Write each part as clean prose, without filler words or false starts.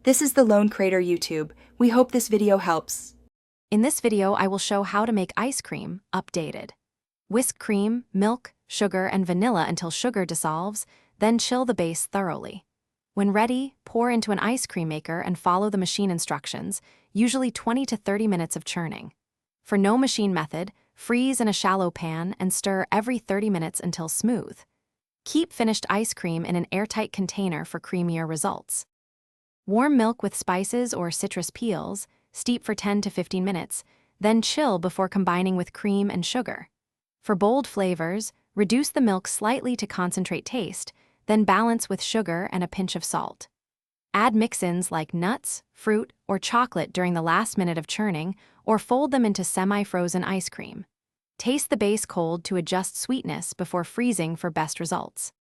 This is the Lone Crater YouTube. We hope this video helps. In this video, I will show how to make ice cream updated. Whisk cream, milk, sugar, and vanilla until sugar dissolves, then chill the base thoroughly. When ready, pour into an ice cream maker and follow the machine instructions, usually 20 to 30 minutes of churning. For no machine method, freeze in a shallow pan and stir every 30 minutes until smooth. Keep finished ice cream in an airtight container for creamier results. Warm milk with spices or citrus peels, steep for 10 to 15 minutes, then chill before combining with cream and sugar. For bold flavors, reduce the milk slightly to concentrate taste, then balance with sugar and a pinch of salt. Add mix-ins like nuts, fruit, or chocolate during the last minute of churning, or fold them into semi-frozen ice cream. Taste the base cold to adjust sweetness before freezing for best results.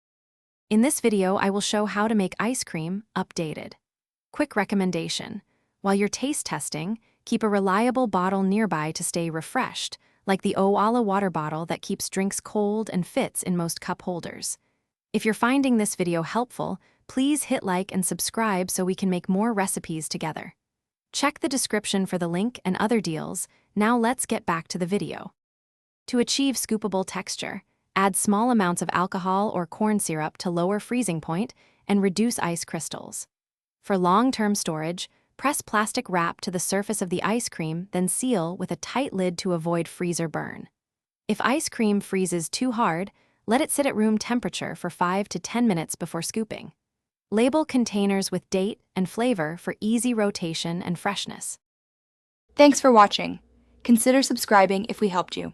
In this video, I will show how to make ice cream updated. Quick recommendation: while you're taste testing, keep a reliable bottle nearby to stay refreshed, like the Owala water bottle that keeps drinks cold and fits in most cup holders. If you're finding this video helpful, please hit like and subscribe so we can make more recipes together. Check the description for the link and other deals. Now let's get back to the video. To achieve scoopable texture, add small amounts of alcohol or corn syrup to lower freezing point and reduce ice crystals. For long-term storage, press plastic wrap to the surface of the ice cream, then seal with a tight lid to avoid freezer burn. If ice cream freezes too hard, let it sit at room temperature for 5 to 10 minutes before scooping. Label containers with date and flavor for easy rotation and freshness. Thanks for watching. Consider subscribing if we helped you.